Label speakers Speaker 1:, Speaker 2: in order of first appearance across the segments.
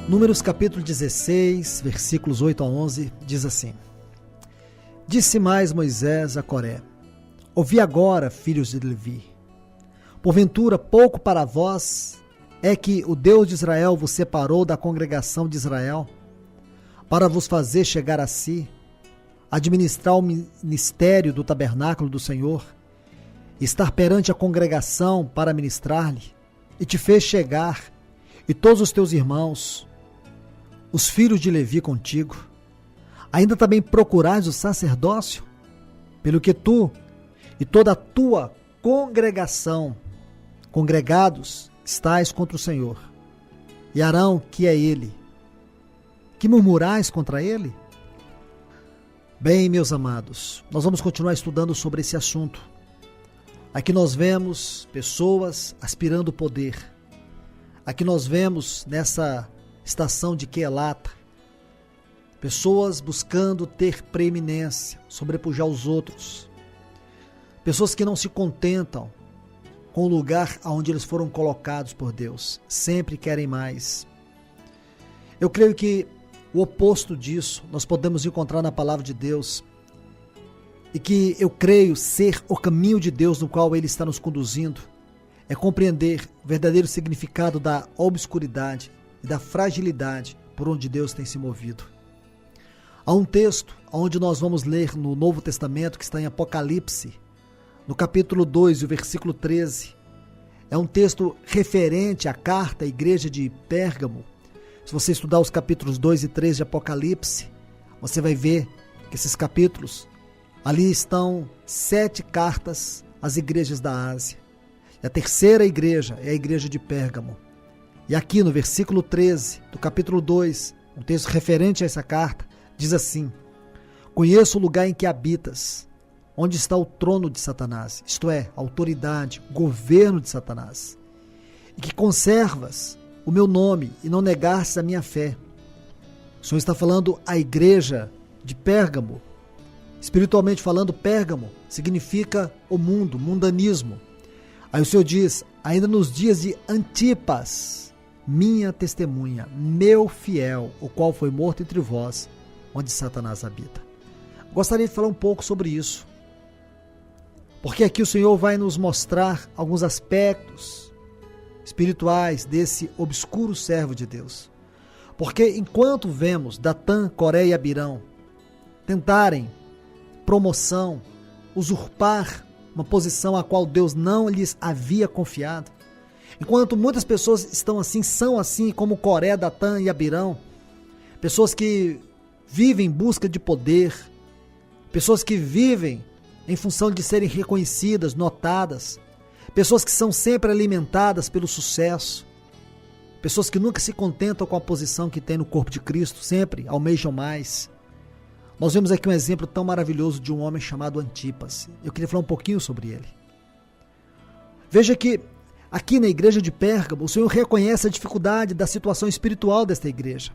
Speaker 1: Números capítulo 16, versículos 8 a 11, diz assim: Disse mais Moisés a Coré: Ouvi agora, filhos de Levi, porventura pouco para vós é que o Deus de Israel vos separou da congregação de Israel, para vos fazer chegar a si, administrar o ministério do tabernáculo do Senhor, estar perante a congregação para ministrar-lhe, e te fez chegar, e todos os teus irmãos, os filhos de Levi contigo. Ainda também procurais o sacerdócio, pelo que tu e toda a tua congregação, congregados, estais contra o Senhor. E Arão, que é ele, que murmurais contra ele? Bem, meus amados, nós vamos continuar estudando sobre esse assunto. Aqui nós vemos pessoas aspirando poder. Aqui nós vemos nessa estação de Quelata pessoas buscando ter preeminência, sobrepujar os outros. Pessoas que não se contentam com o lugar onde eles foram colocados por Deus. Sempre querem mais. Eu creio que o oposto disso nós podemos encontrar na palavra de Deus, e que eu creio ser o caminho de Deus no qual Ele está nos conduzindo, é compreender o verdadeiro significado da obscuridade e da fragilidade por onde Deus tem se movido. Há um texto onde nós vamos ler no Novo Testamento, que está em Apocalipse, no capítulo 2, o versículo 13. É um texto referente à carta à igreja de Pérgamo. Se você estudar os capítulos 2 e 3 de Apocalipse, você vai ver que esses capítulos, ali estão 7 cartas às igrejas da Ásia. E a terceira igreja é a igreja de Pérgamo. E aqui no versículo 13 do capítulo 2, um texto referente a essa carta, diz assim: Conheço o lugar em que habitas, onde está o trono de Satanás, isto é, a autoridade, o governo de Satanás, e que conservas o meu nome e não negastes a minha fé. O Senhor está falando à igreja de Pérgamo. Espiritualmente falando, Pérgamo significa o mundo, mundanismo. Aí o Senhor diz: ainda nos dias de Antipas, minha testemunha, meu fiel, o qual foi morto entre vós, onde Satanás habita. Gostaria de falar um pouco sobre isso, porque aqui o Senhor vai nos mostrar alguns aspectos espirituais desse obscuro servo de Deus. Porque enquanto vemos Datã, Coré e Abirão tentarem promoção, usurpar uma posição a qual Deus não lhes havia confiado, enquanto muitas pessoas estão assim, são assim como Coré, Datã e Abirão, pessoas que vivem em busca de poder, pessoas que vivem em função de serem reconhecidas, notadas, pessoas que são sempre alimentadas pelo sucesso, pessoas que nunca se contentam com a posição que tem no corpo de Cristo, sempre almejam mais. Nós vemos aqui um exemplo tão maravilhoso de um homem chamado Antipas. Eu queria falar um pouquinho sobre ele. Veja que aqui na igreja de Pérgamo, o Senhor reconhece a dificuldade da situação espiritual desta igreja.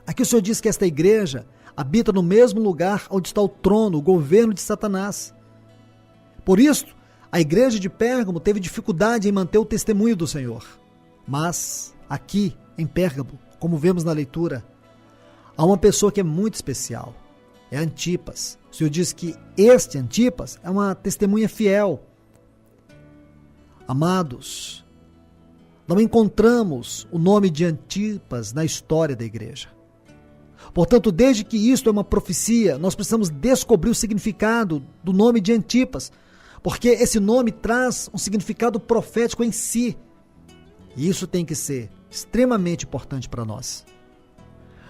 Speaker 1: Aqui o Senhor diz que esta igreja habita no mesmo lugar onde está o trono, o governo de Satanás. Por isso, a igreja de Pérgamo teve dificuldade em manter o testemunho do Senhor. Mas aqui em Pérgamo, como vemos na leitura, há uma pessoa que é muito especial, é Antipas. O Senhor diz que este Antipas é uma testemunha fiel. Amados, não encontramos o nome de Antipas na história da igreja. Portanto, desde que isto é uma profecia, nós precisamos descobrir o significado do nome de Antipas, porque esse nome traz um significado profético em si. E isso tem que ser extremamente importante para nós.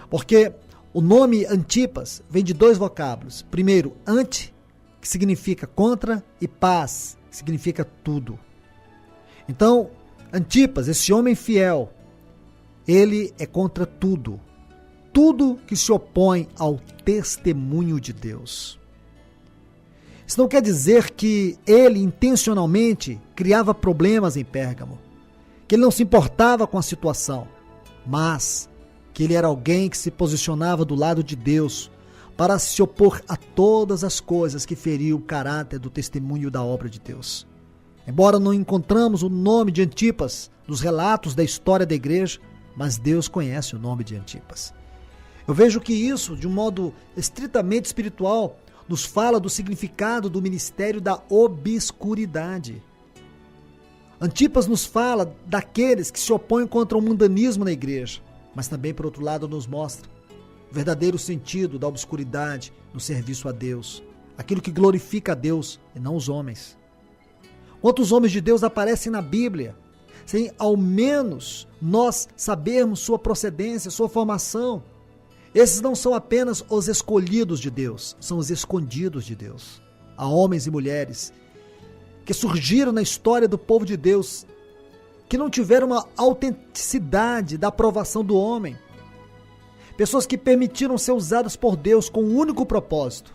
Speaker 1: Porque o nome Antipas vem de 2 vocábulos. Primeiro, ante, que significa contra, e paz, que significa tudo. Então, Antipas, esse homem fiel, ele é contra tudo. Tudo que se opõe ao testemunho de Deus. Isso não quer dizer que ele intencionalmente criava problemas em Pérgamo, que ele não se importava com a situação, mas que ele era alguém que se posicionava do lado de Deus para se opor a todas as coisas que feriam o caráter do testemunho da obra de Deus. Embora não encontramos o nome de Antipas nos relatos da história da igreja, mas Deus conhece o nome de Antipas. Eu vejo que isso, de um modo estritamente espiritual, nos fala do significado do ministério da obscuridade. Antipas nos fala daqueles que se opõem contra o mundanismo na igreja, mas também, por outro lado, nos mostra o verdadeiro sentido da obscuridade no serviço a Deus, aquilo que glorifica a Deus e não os homens. Quantos homens de Deus aparecem na Bíblia, sem ao menos nós sabermos sua procedência, sua formação? Esses não são apenas os escolhidos de Deus, são os escondidos de Deus. Há homens e mulheres que surgiram na história do povo de Deus, que não tiveram uma autenticidade da aprovação do homem. Pessoas que permitiram ser usadas por Deus com um único propósito: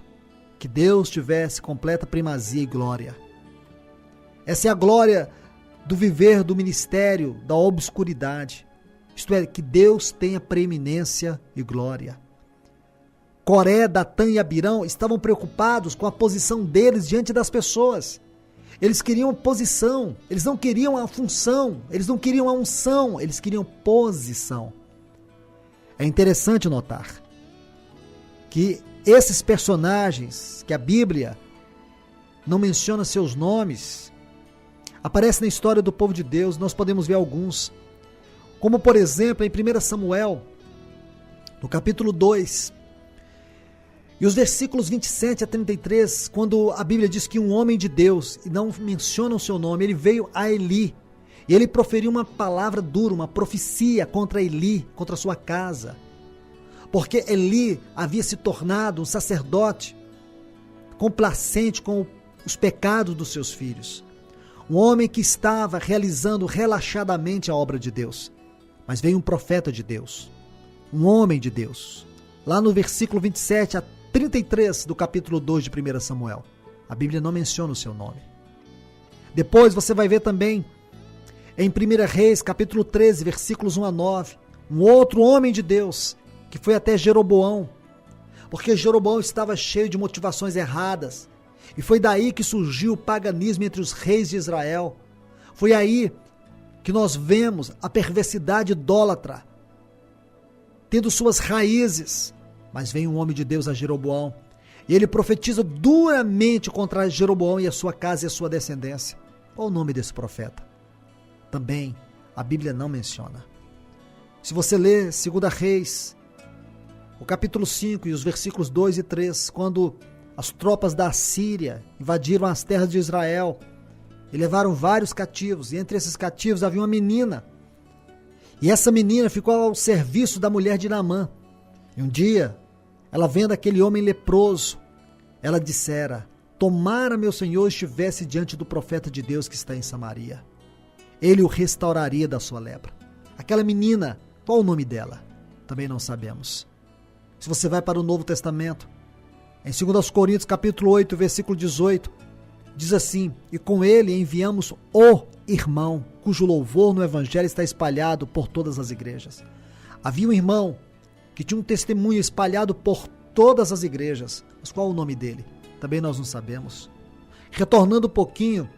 Speaker 1: que Deus tivesse completa primazia e glória. Essa é a glória do viver do ministério da obscuridade. Isto é, que Deus tenha preeminência e glória. Coré, Datã e Abirão estavam preocupados com a posição deles diante das pessoas. Eles queriam posição, eles não queriam a função, eles não queriam a unção, eles queriam posição. É interessante notar que esses personagens, que a Bíblia não menciona seus nomes, aparecem na história do povo de Deus. Nós podemos ver alguns, como por exemplo em 1 Samuel, no capítulo 2, e os versículos 27 a 33, quando a Bíblia diz que um homem de Deus, e não menciona o seu nome, ele veio a Eli, e ele proferiu uma palavra dura, uma profecia contra Eli, contra a sua casa, porque Eli havia se tornado um sacerdote complacente com os pecados dos seus filhos, um homem que estava realizando relaxadamente a obra de Deus. Mas veio um profeta de Deus, um homem de Deus, lá no versículo 27 a 33 do capítulo 2 de 1 Samuel. A Bíblia não menciona o seu nome. Depois você vai ver também em 1 Reis, capítulo 13, versículos 1 a 9, um outro homem de Deus que foi até Jeroboão, porque Jeroboão estava cheio de motivações erradas, e foi daí que surgiu o paganismo entre os reis de Israel. Foi aí que nós vemos a perversidade idólatra tendo suas raízes. Mas vem um homem de Deus a Jeroboão, e ele profetiza duramente contra Jeroboão e a sua casa e a sua descendência. Qual o nome desse profeta? Também a Bíblia não menciona. Se você ler 2 Reis, o capítulo 5 e os versículos 2 e 3, quando as tropas da Assíria invadiram as terras de Israel e levaram vários cativos, e entre esses cativos havia uma menina, e essa menina ficou ao serviço da mulher de Naamã. E um dia, ela vendo aquele homem leproso, ela dissera: tomara meu senhor estivesse diante do profeta de Deus que está em Samaria, ele o restauraria da sua lepra. Aquela menina, qual o nome dela? Também não sabemos. Se você vai para o Novo Testamento, em 2 Coríntios capítulo 8, versículo 18, diz assim: e com ele enviamos o irmão, cujo louvor no evangelho está espalhado por todas as igrejas. Havia um irmão que tinha um testemunho espalhado por todas as igrejas, mas qual o nome dele? Também nós não sabemos. Retornando um pouquinho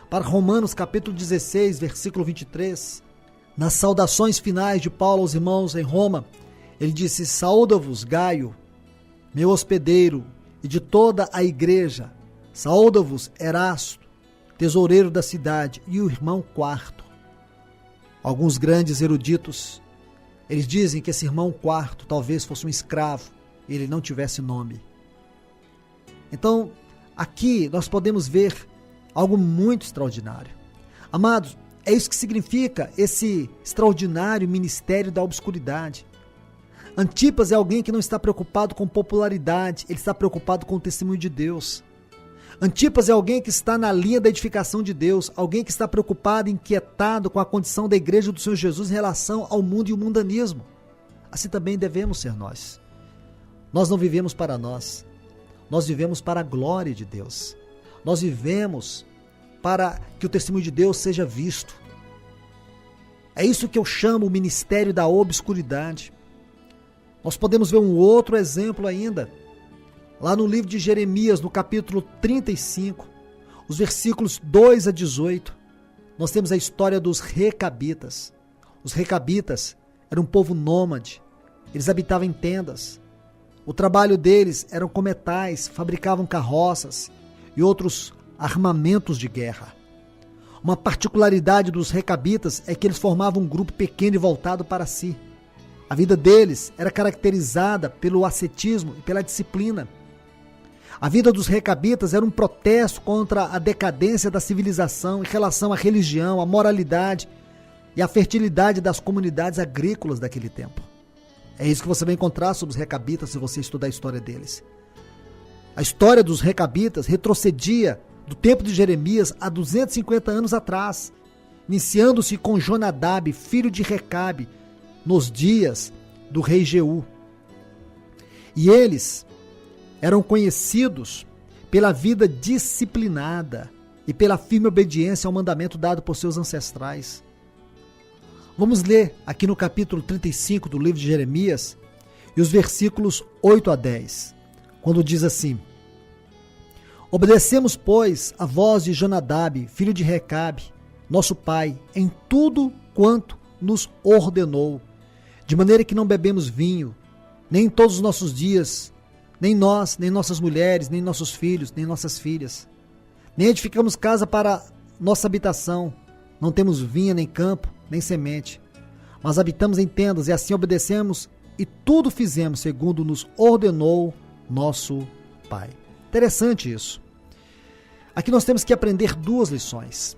Speaker 1: para Romanos capítulo 16, versículo 23, nas saudações finais de Paulo aos irmãos em Roma, ele disse: saúda-vos Gaio, meu hospedeiro, e de toda a igreja. Saúda-vos Erasto, tesoureiro da cidade, e o irmão Quarto. Alguns grandes eruditos, eles dizem que esse irmão Quarto talvez fosse um escravo e ele não tivesse nome. Então, aqui nós podemos ver algo muito extraordinário. Amados, é isso que significa esse extraordinário ministério da obscuridade. Antipas é alguém que não está preocupado com popularidade, ele está preocupado com o testemunho de Deus. Antipas é alguém que está na linha da edificação de Deus, alguém que está preocupado e inquietado com a condição da igreja do Senhor Jesus em relação ao mundo e o mundanismo. Assim também devemos ser nós. Nós não vivemos para nós, nós vivemos para a glória de Deus. Nós vivemos para que o testemunho de Deus seja visto. É isso que eu chamo o ministério da obscuridade. Nós podemos ver um outro exemplo ainda, lá no livro de Jeremias, no capítulo 35, os versículos 2 a 18, nós temos a história dos recabitas. Os recabitas era um povo nômade. Eles habitavam em tendas. O trabalho deles era com metais, fabricavam carroças e outros armamentos de guerra. Uma particularidade dos recabitas é que eles formavam um grupo pequeno e voltado para si. A vida deles era caracterizada pelo ascetismo e pela disciplina. A vida dos recabitas era um protesto contra a decadência da civilização em relação à religião, à moralidade e à fertilidade das comunidades agrícolas daquele tempo. É isso que você vai encontrar sobre os recabitas se você estudar a história deles. A história dos recabitas retrocedia do tempo de Jeremias a 250 anos atrás, iniciando-se com Jonadab, filho de Recabe, nos dias do rei Jeú. E eles eram conhecidos pela vida disciplinada e pela firme obediência ao mandamento dado por seus ancestrais. Vamos ler aqui no capítulo 35 do livro de Jeremias e os versículos 8 a 10, quando diz assim: Obedecemos, pois, a voz de Jonadab, filho de Recabe, nosso pai, em tudo quanto nos ordenou, de maneira que não bebemos vinho, nem em todos os nossos dias, nem nós, nem nossas mulheres, nem nossos filhos, nem nossas filhas. Nem edificamos casa para nossa habitação, não temos vinha, nem campo, nem semente. Mas habitamos em tendas e assim obedecemos e tudo fizemos segundo nos ordenou nosso Pai. Interessante isso. Aqui nós temos que aprender duas lições.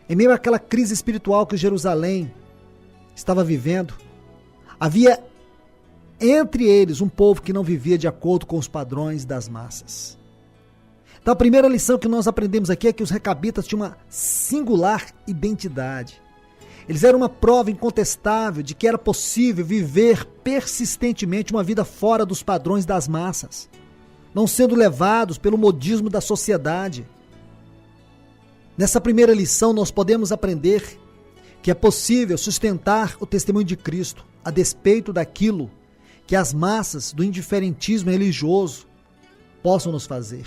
Speaker 1: Em meio àquela crise espiritual que Jerusalém estava vivendo, havia entre eles um povo que não vivia de acordo com os padrões das massas. Então a primeira lição que nós aprendemos aqui é que os recabitas tinham uma singular identidade. Eles eram uma prova incontestável de que era possível viver persistentemente uma vida fora dos padrões das massas, não sendo levados pelo modismo da sociedade. Nessa primeira lição nós podemos aprender que é possível sustentar o testemunho de Cristo a despeito daquilo que as massas do indiferentismo religioso possam nos fazer.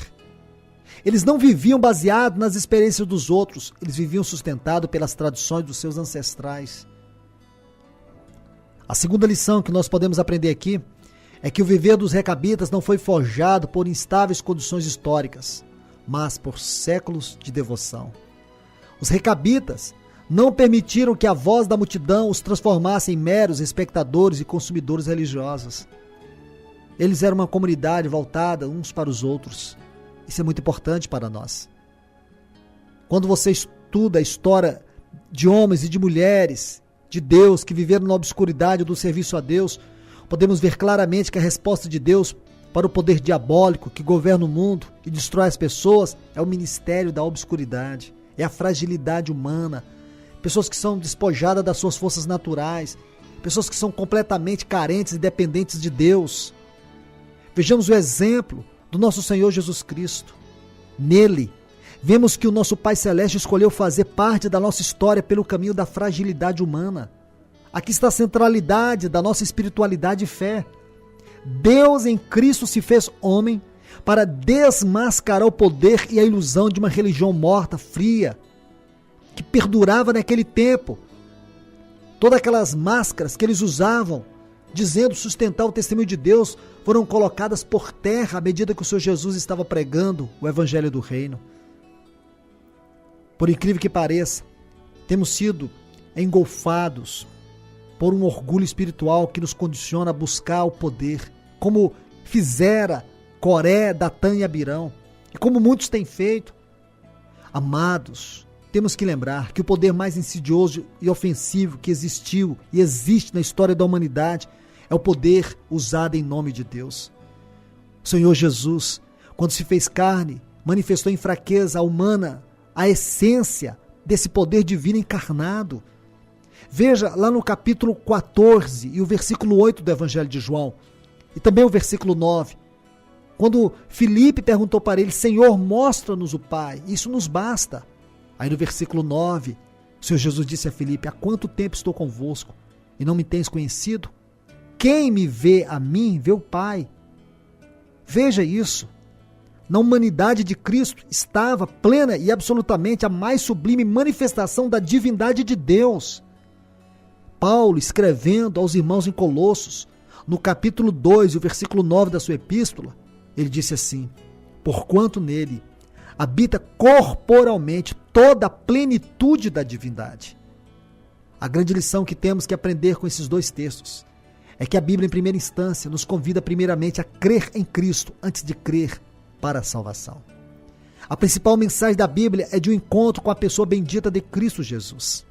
Speaker 1: Eles não viviam baseado nas experiências dos outros, eles viviam sustentados pelas tradições dos seus ancestrais. A segunda lição que nós podemos aprender aqui é que o viver dos recabitas não foi forjado por instáveis condições históricas, mas por séculos de devoção. Os recabitas não permitiram que a voz da multidão os transformasse em meros espectadores e consumidores religiosos. Eles eram uma comunidade voltada uns para os outros. Isso é muito importante para nós. Quando você estuda a história de homens e de mulheres de Deus que viveram na obscuridade do serviço a Deus, podemos ver claramente que a resposta de Deus para o poder diabólico que governa o mundo e destrói as pessoas é o ministério da obscuridade, é a fragilidade humana, pessoas que são despojadas das suas forças naturais, pessoas que são completamente carentes e dependentes de Deus. Vejamos o exemplo do nosso Senhor Jesus Cristo. Nele, vemos que o nosso Pai Celeste escolheu fazer parte da nossa história pelo caminho da fragilidade humana. Aqui está a centralidade da nossa espiritualidade e fé. Deus em Cristo se fez homem para desmascarar o poder e a ilusão de uma religião morta, fria, que perdurava naquele tempo. Todas aquelas máscaras que eles usavam, dizendo sustentar o testemunho de Deus, foram colocadas por terra à medida que o Senhor Jesus estava pregando o Evangelho do Reino. Por incrível que pareça, temos sido engolfados por um orgulho espiritual que nos condiciona a buscar o poder, como fizera Coré, Datã e Abirão, e como muitos têm feito. Amados, temos que lembrar que o poder mais insidioso e ofensivo que existiu e existe na história da humanidade é o poder usado em nome de Deus. O Senhor Jesus, quando se fez carne, manifestou em fraqueza humana a essência desse poder divino encarnado. Veja lá no capítulo 14 e o versículo 8 do Evangelho de João, e também o versículo 9, quando Filipe perguntou para ele: Senhor, mostra-nos o Pai, isso nos basta. Aí no versículo 9, o Senhor Jesus disse a Filipe: há quanto tempo estou convosco e não me tens conhecido? Quem me vê a mim, vê o Pai. Veja isso. Na humanidade de Cristo estava plena e absolutamente a mais sublime manifestação da divindade de Deus. Paulo, escrevendo aos irmãos em Colossos, no capítulo 2, o versículo 9 da sua epístola, ele disse assim: porquanto nele habita corporalmente toda a plenitude da divindade. A grande lição que temos que aprender com esses dois textos é que a Bíblia, em primeira instância, nos convida primeiramente a crer em Cristo antes de crer para a salvação. A principal mensagem da Bíblia é de um encontro com a pessoa bendita de Cristo Jesus.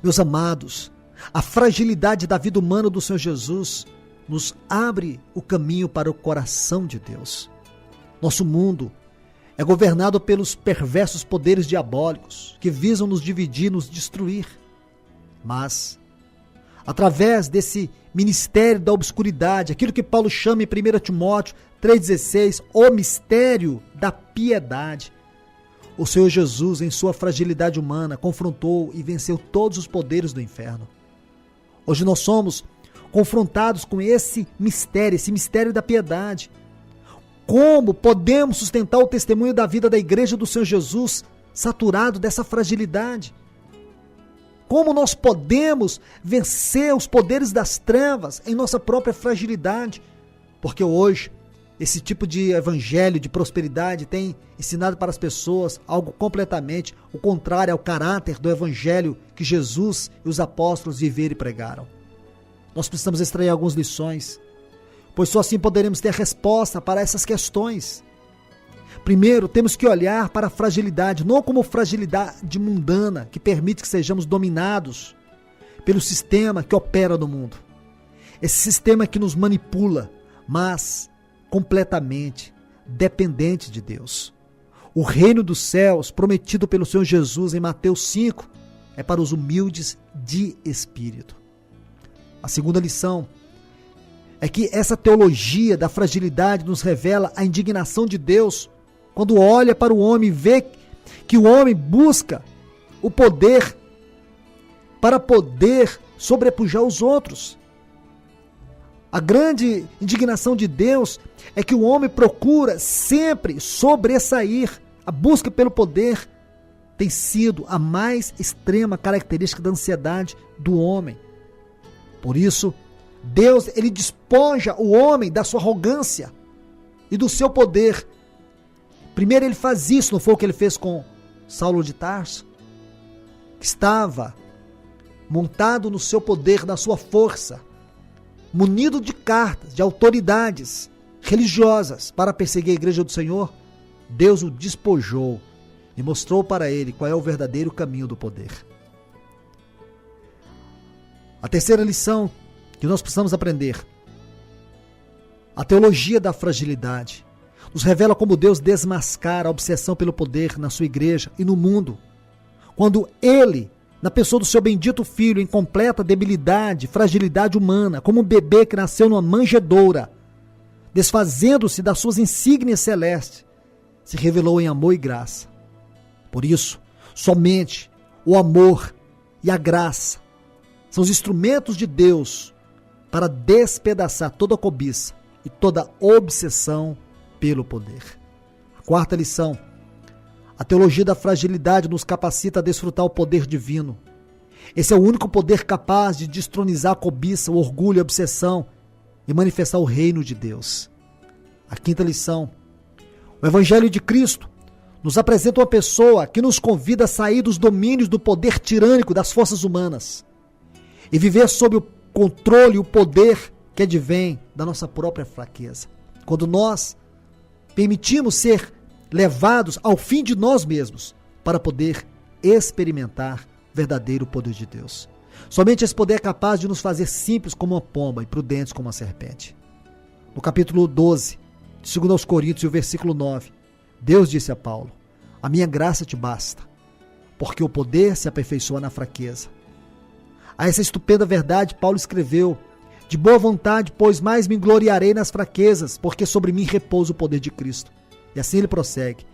Speaker 1: Meus amados, a fragilidade da vida humana do Senhor Jesus nos abre o caminho para o coração de Deus. Nosso mundo é governado pelos perversos poderes diabólicos que visam nos dividir, nos destruir. Mas, através desse ministério da obscuridade, aquilo que Paulo chama em 1 Timóteo 3,16, o mistério da piedade, o Senhor Jesus, em sua fragilidade humana, confrontou e venceu todos os poderes do inferno. Hoje nós somos confrontados com esse mistério da piedade. Como podemos sustentar o testemunho da vida da igreja do Senhor Jesus, saturado dessa fragilidade? Como nós podemos vencer os poderes das trevas em nossa própria fragilidade? Porque hoje, esse tipo de evangelho de prosperidade tem ensinado para as pessoas algo completamente o contrário ao caráter do evangelho que Jesus e os apóstolos viveram e pregaram. Nós precisamos extrair algumas lições, pois só assim poderemos ter resposta para essas questões. Primeiro, temos que olhar para a fragilidade, não como fragilidade mundana, que permite que sejamos dominados pelo sistema que opera no mundo. Esse sistema que nos manipula, mas completamente dependente de Deus. O reino dos céus, prometido pelo Senhor Jesus em Mateus 5, é para os humildes de espírito. A segunda lição é que essa teologia da fragilidade nos revela a indignação de Deus quando olha para o homem e vê que o homem busca o poder para poder sobrepujar os outros. A grande indignação de Deus é que o homem procura sempre sobressair. A busca pelo poder tem sido a mais extrema característica da ansiedade do homem. Por isso, Deus, ele despoja o homem da sua arrogância e do seu poder. Primeiro ele faz isso, não foi o que ele fez com Saulo de Tarso, que estava montado no seu poder, na sua força, munido de cartas, de autoridades religiosas para perseguir a igreja do Senhor. Deus o despojou e mostrou para ele qual é o verdadeiro caminho do poder. A terceira lição que nós precisamos aprender: a teologia da fragilidade nos revela como Deus desmascara a obsessão pelo poder na sua igreja e no mundo, quando ele, na pessoa do seu bendito filho, em completa debilidade, fragilidade humana, como um bebê que nasceu numa manjedoura, desfazendo-se das suas insígnias celestes, se revelou em amor e graça. Por isso, somente o amor e a graça são os instrumentos de Deus para despedaçar toda cobiça e toda obsessão pelo poder. A quarta lição: a teologia da fragilidade nos capacita a desfrutar o poder divino. Esse é o único poder capaz de destronizar a cobiça, o orgulho e a obsessão e manifestar o reino de Deus. A quinta lição: o Evangelho de Cristo nos apresenta uma pessoa que nos convida a sair dos domínios do poder tirânico das forças humanas e viver sob o controle e o poder que advém da nossa própria fraqueza. Quando nós permitimos ser levados ao fim de nós mesmos para poder experimentar o verdadeiro poder de Deus. Somente esse poder é capaz de nos fazer simples como uma pomba e prudentes como uma serpente. No capítulo 12, de 2 Coríntios, e o versículo 9, Deus disse a Paulo: a minha graça te basta, porque o poder se aperfeiçoa na fraqueza. A essa estupenda verdade, Paulo escreveu: de boa vontade, pois mais me gloriarei nas fraquezas, porque sobre mim repousa o poder de Cristo. E assim ele prossegue: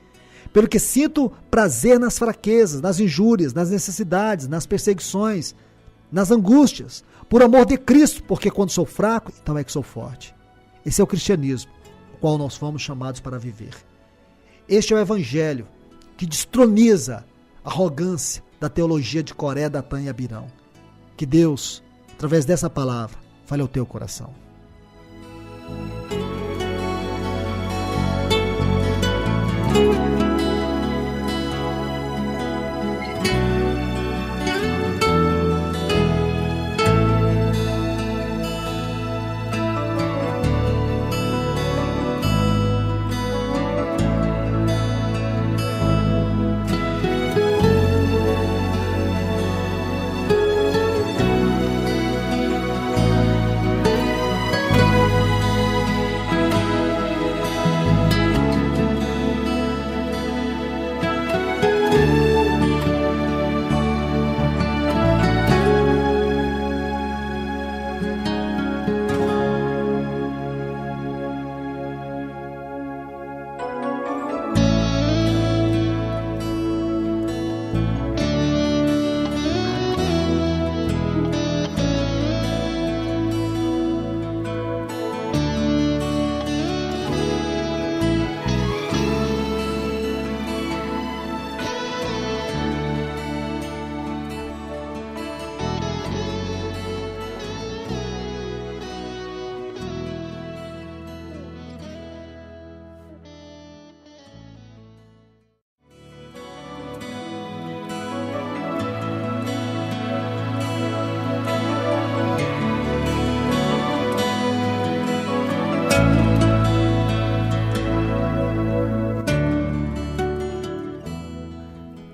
Speaker 1: pelo que sinto prazer nas fraquezas, nas injúrias, nas necessidades, nas perseguições, nas angústias, por amor de Cristo, porque quando sou fraco, então é que sou forte. Esse é o cristianismo, o qual nós fomos chamados para viver. Este é o evangelho que destroniza a arrogância da teologia de Coré, Datã e Abirão, que Deus, através dessa palavra, fale ao teu coração.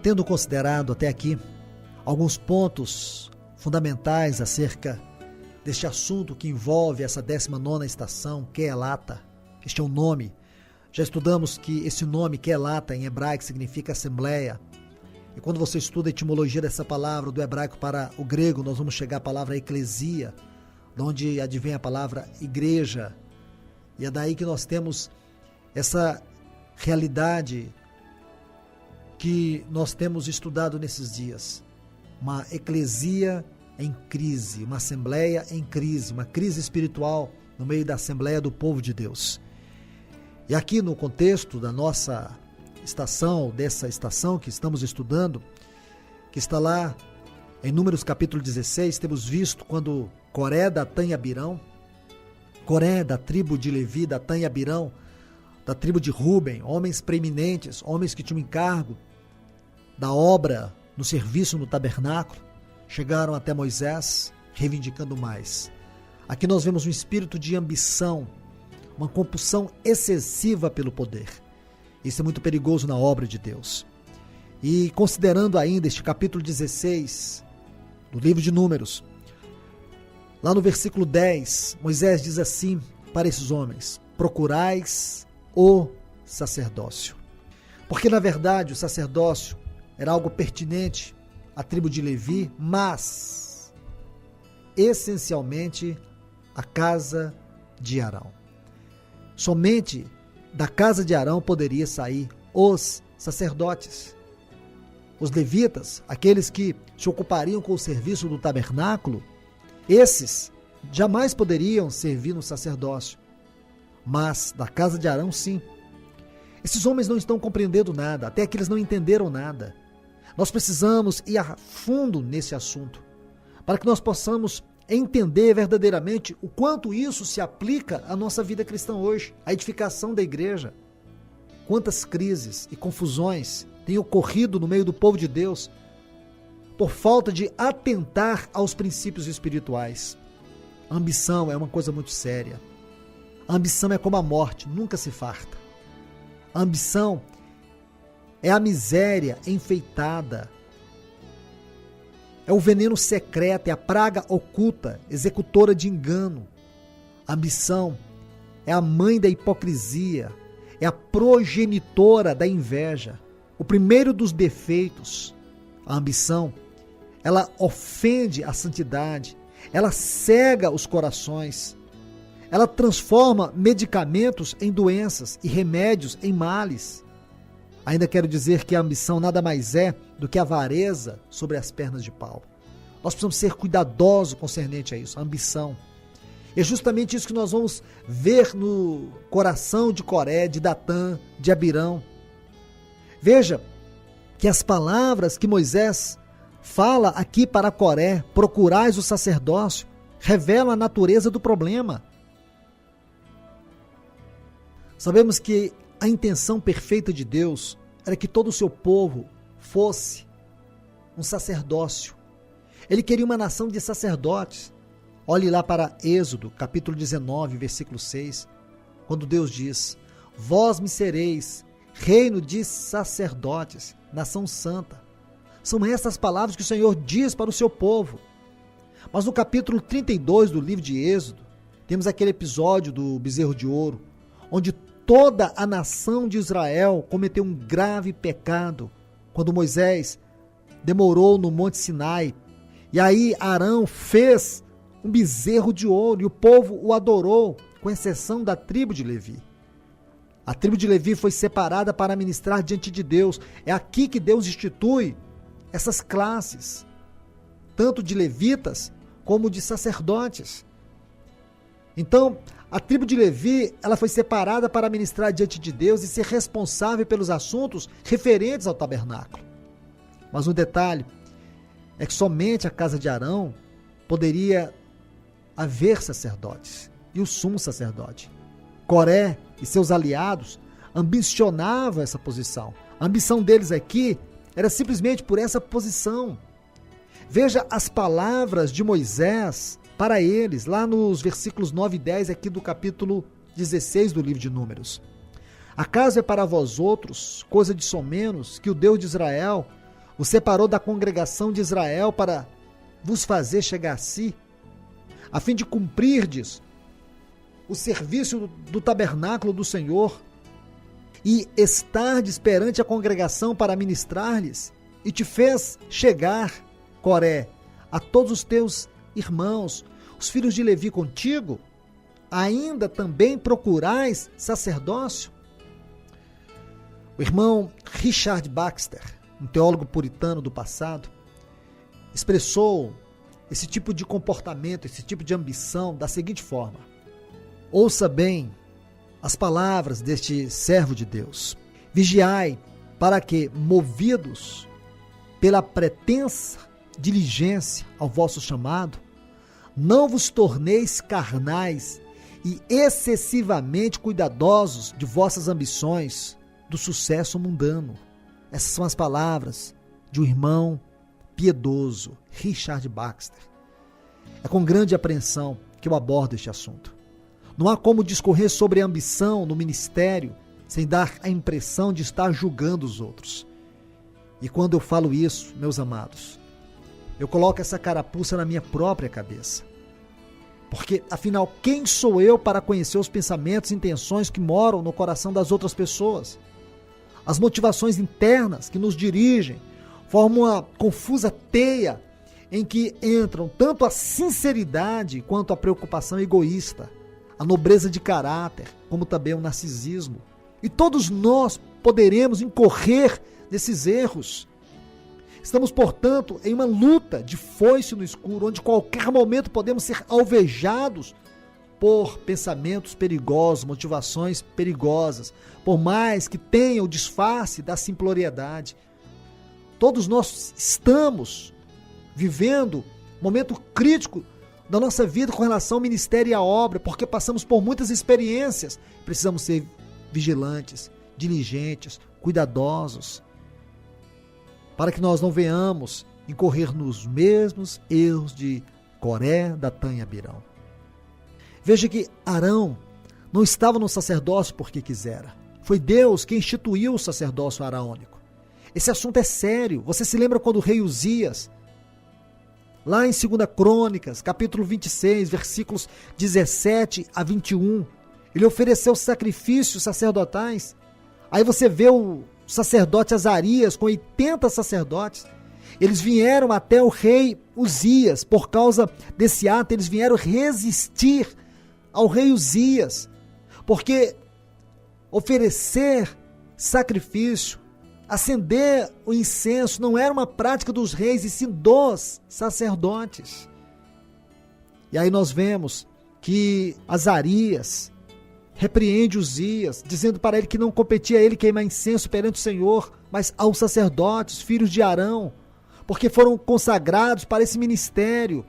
Speaker 1: Tendo considerado até aqui alguns pontos fundamentais acerca deste assunto que envolve essa 19ª estação, Keelata, este é o nome. Já estudamos que esse nome, Keelata, em hebraico, significa assembleia. E quando você estuda a etimologia dessa palavra, do hebraico para o grego, nós vamos chegar à palavra eclesia, de onde advém a palavra igreja. E é daí que nós temos essa realidade que nós temos estudado nesses dias. Uma eclesia em crise, uma assembleia em crise, uma crise espiritual no meio da assembleia do povo de Deus. E aqui no contexto da nossa estação, dessa estação que estamos estudando, que está lá em Números capítulo 16, temos visto quando Coré, Datã e Abirão, Coré da tribo de Levi, Datã e Abirão, da tribo de Ruben, homens preeminentes, homens que tinham encargo da obra no serviço no tabernáculo, chegaram até Moisés reivindicando mais. Aqui nós vemos um espírito de ambição, uma compulsão excessiva pelo poder. Isso é muito perigoso na obra de Deus. E considerando ainda este capítulo 16 do livro de Números, lá no versículo 10, Moisés diz assim para esses homens: procurais o sacerdócio. Porque na verdade o sacerdócio era algo pertinente à tribo de Levi, mas essencialmente a casa de Arão. Somente da casa de Arão poderia sair os sacerdotes. Os levitas, aqueles que se ocupariam com o serviço do tabernáculo, esses jamais poderiam servir no sacerdócio. Mas da casa de Arão, sim. Esses homens não estão compreendendo nada, até que eles não entenderam nada. Nós precisamos ir a fundo nesse assunto, para que nós possamos entender verdadeiramente o quanto isso se aplica à nossa vida cristã hoje, à edificação da igreja. Quantas crises e confusões têm ocorrido no meio do povo de Deus por falta de atentar aos princípios espirituais. A ambição é uma coisa muito séria. A ambição é como a morte, nunca se farta. A ambição é a miséria enfeitada. É o veneno secreto, é a praga oculta, executora de engano. A ambição é a mãe da hipocrisia, é a progenitora da inveja. O primeiro dos defeitos, a ambição, ela ofende a santidade, ela cega os corações, ela transforma medicamentos em doenças e remédios em males. Ainda quero dizer que a ambição nada mais é do que a avareza sobre as pernas de pau. Nós precisamos ser cuidadosos concernente a isso, a ambição. É justamente isso que nós vamos ver no coração de Coré, de Datã, de Abirão. Veja que as palavras que Moisés fala aqui para Coré: procurais o sacerdócio, revela a natureza do problema. Sabemos que a intenção perfeita de Deus era que todo o seu povo fosse um sacerdócio. Ele queria uma nação de sacerdotes. Olhe lá para Êxodo, capítulo 19, versículo 6, quando Deus diz: vós me sereis reino de sacerdotes, nação santa. São essas palavras que o Senhor diz para o seu povo. Mas no capítulo 32 do livro de Êxodo, temos aquele episódio do bezerro de ouro, onde toda a nação de Israel cometeu um grave pecado, quando Moisés demorou no Monte Sinai. E aí Arão fez um bezerro de ouro e o povo o adorou, com exceção da tribo de Levi. A tribo de Levi foi separada para ministrar diante de Deus. É aqui que Deus institui essas classes, tanto de levitas como de sacerdotes. Então, a tribo de Levi, ela foi separada para ministrar diante de Deus e ser responsável pelos assuntos referentes ao tabernáculo. Mas um detalhe é que somente a casa de Arão poderia haver sacerdotes, e o sumo sacerdote. Coré e seus aliados ambicionavam essa posição. A ambição deles aqui era simplesmente por essa posição. Veja as palavras de Moisés para eles, lá nos versículos 9 e 10 aqui do capítulo 16 do livro de Números. Acaso é para vós outros coisa de somenos que o Deus de Israel o separou da congregação de Israel para vos fazer chegar a si, a fim de cumprirdes o serviço do tabernáculo do Senhor, e estardes perante a congregação para ministrar-lhes, e te fez chegar, Coré, a todos os teus irmãos, os filhos de Levi contigo, ainda também procurais sacerdócio? O irmão Richard Baxter, um teólogo puritano do passado, expressou esse tipo de comportamento, esse tipo de ambição da seguinte forma: ouça bem as palavras deste servo de Deus. Vigiai para que, movidos pela pretensa diligência ao vosso chamado, não vos torneis carnais e excessivamente cuidadosos de vossas ambições do sucesso mundano. Essas são as palavras de um irmão piedoso, Richard Baxter. É com grande apreensão que eu abordo este assunto. Não há como discorrer sobre a ambição no ministério sem dar a impressão de estar julgando os outros. E quando eu falo isso, meus amados, eu coloco essa carapuça na minha própria cabeça. Porque, afinal, quem sou eu para conhecer os pensamentos e intenções que moram no coração das outras pessoas? As motivações internas que nos dirigem formam uma confusa teia em que entram tanto a sinceridade quanto a preocupação egoísta, a nobreza de caráter, como também o narcisismo. E todos nós poderemos incorrer nesses erros. Estamos, portanto, em uma luta de foice no escuro, onde qualquer momento podemos ser alvejados por pensamentos perigosos, motivações perigosas, por mais que tenha o disfarce da simploriedade. Todos nós estamos vivendo um momento crítico da nossa vida com relação ao ministério e à obra, porque passamos por muitas experiências. Precisamos ser vigilantes, diligentes, cuidadosos, para que nós não venhamos incorrer nos mesmos erros de Coré, Datã e Abirão. Veja que Arão não estava no sacerdócio porque quisera. Foi Deus quem instituiu o sacerdócio araônico. Esse assunto é sério. Você se lembra quando o rei Uzias, lá em 2 Crônicas, capítulo 26, versículos 17 a 21, ele ofereceu sacrifícios sacerdotais. Aí você vê o sacerdote Azarias com 80 sacerdotes. Eles vieram até o rei Uzias. Por causa desse ato, eles vieram resistir ao rei Uzias, porque oferecer sacrifício, acender o incenso, não era uma prática dos reis, e sim dos sacerdotes. E aí nós vemos que Azarias repreende Uzias, dizendo para ele que não competia a ele queimar incenso perante o Senhor, mas aos sacerdotes, filhos de Arão, porque foram consagrados para esse ministério.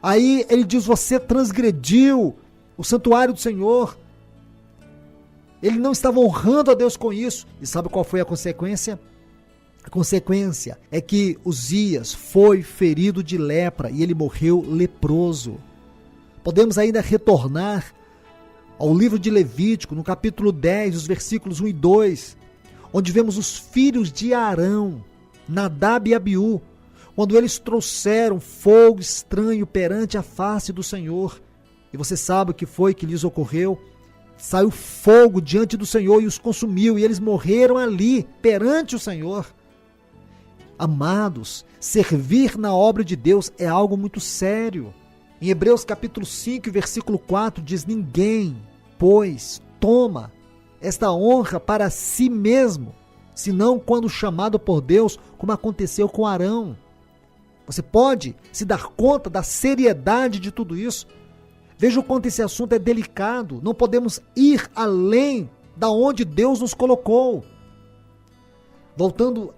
Speaker 1: Aí ele diz: você transgrediu o santuário do Senhor. Ele não estava honrando a Deus com isso. E sabe qual foi a consequência? A consequência é que Uzias foi ferido de lepra e ele morreu leproso. Podemos ainda retornar ao livro de Levítico, no capítulo 10, os versículos 1 e 2, onde vemos os filhos de Arão, Nadab e Abiú, quando eles trouxeram fogo estranho perante a face do Senhor. E você sabe o que foi que lhes ocorreu? Saiu fogo diante do Senhor e os consumiu, e eles morreram ali, perante o Senhor. Amados, servir na obra de Deus é algo muito sério. Em Hebreus capítulo 5, versículo 4, diz: ninguém, pois, toma esta honra para si mesmo, senão quando chamado por Deus, como aconteceu com Arão. Você pode se dar conta da seriedade de tudo isso? Veja o quanto esse assunto é delicado. Não podemos ir além da onde Deus nos colocou. Voltando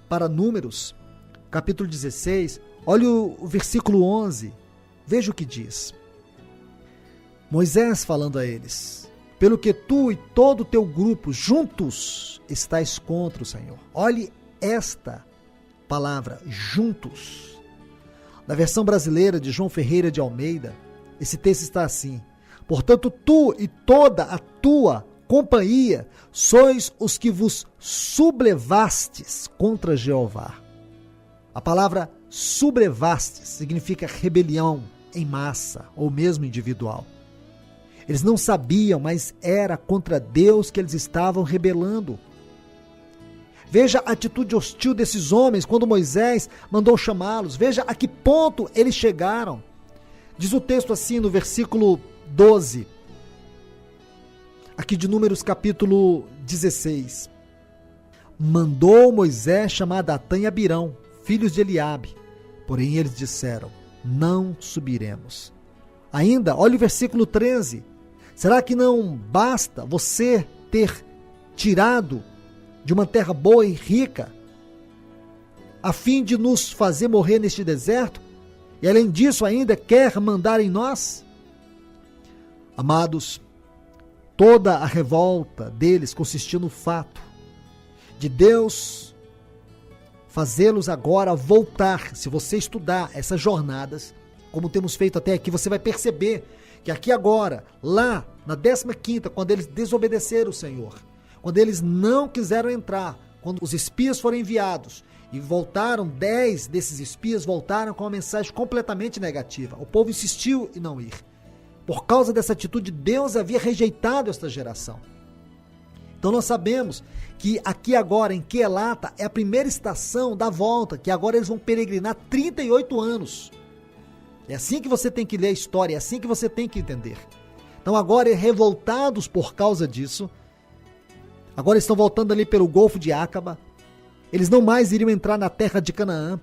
Speaker 1: para Números, capítulo 16, olha o versículo 11. Veja o que diz. Moisés falando a eles: pelo que tu e todo o teu grupo juntos estáis contra o Senhor. Olhe esta palavra, juntos. Na versão brasileira de João Ferreira de Almeida, esse texto está assim: portanto, tu e toda a tua companhia sois os que vos sublevastes contra Jeová. A palavra sublevastes significa rebelião em massa ou mesmo individual. Eles não sabiam, mas era contra Deus que eles estavam rebelando. Veja a atitude hostil desses homens quando Moisés mandou chamá-los. Veja a que ponto eles chegaram. Diz o texto assim no versículo 12, aqui de Números capítulo 16. Mandou Moisés chamar Datã e Abirão, filhos de Eliabe. Porém eles disseram: não subiremos. Ainda, olha o versículo 13. Será que não basta você ter tirado de uma terra boa e rica, a fim de nos fazer morrer neste deserto? E além disso ainda quer mandar em nós? Amados, toda a revolta deles consistiu no fato de Deus fazê-los agora voltar. Se você estudar essas jornadas, como temos feito até aqui, você vai perceber que aqui agora, lá na 15ª, quando eles desobedeceram o Senhor, quando eles não quiseram entrar, quando os espias foram enviados e voltaram, 10 desses espias voltaram com uma mensagem completamente negativa. O povo insistiu em não ir. Por causa dessa atitude, Deus havia rejeitado esta geração. Então nós sabemos que aqui agora em Quelata é a primeira estação da volta, que agora eles vão peregrinar 38 anos. É assim que você tem que ler a história, é assim que você tem que entender. Então agora, revoltados por causa disso, agora estão voltando ali pelo Golfo de Acaba. Eles não mais iriam entrar na terra de Canaã.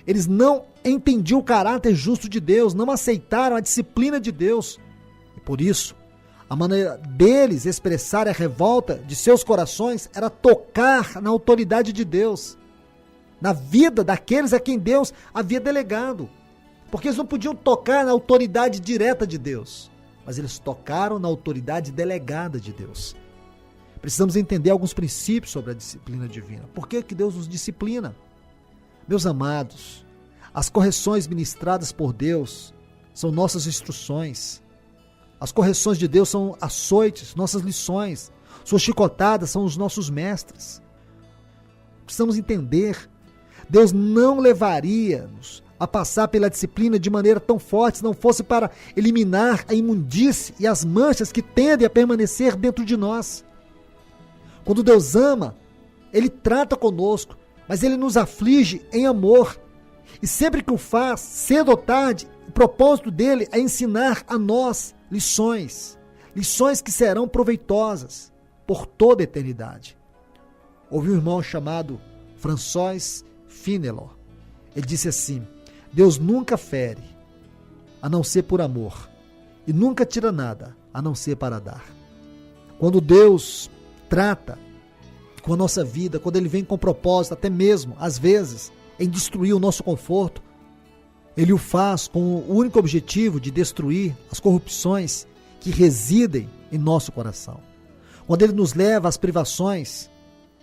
Speaker 1: Eles não entendiam o caráter justo de Deus, não aceitaram a disciplina de Deus. E por isso, a maneira deles expressar a revolta de seus corações era tocar na autoridade de Deus, na vida daqueles a quem Deus havia delegado. Porque eles não podiam tocar na autoridade direta de Deus, mas eles tocaram na autoridade delegada de Deus. Precisamos entender alguns princípios sobre a disciplina divina. Por que que Deus nos disciplina? Meus amados, as correções ministradas por Deus são nossas instruções. As correções de Deus são açoites, nossas lições. Suas chicotadas são os nossos mestres. Precisamos entender, Deus não levaria-nos a passar pela disciplina de maneira tão forte se não fosse para eliminar a imundície e as manchas que tendem a permanecer dentro de nós. Quando Deus ama, Ele trata conosco, mas Ele nos aflige em amor. E sempre que o faz, cedo ou tarde, o propósito dele é ensinar a nós lições que serão proveitosas por toda a eternidade. Houve um irmão chamado François Finelor. Ele disse assim: Deus nunca fere, a não ser por amor, e nunca tira nada, a não ser para dar. Quando Deus trata com a nossa vida, quando Ele vem com propósito, até mesmo, às vezes, em destruir o nosso conforto, ele o faz com o único objetivo de destruir as corrupções que residem em nosso coração. Quando ele nos leva às privações,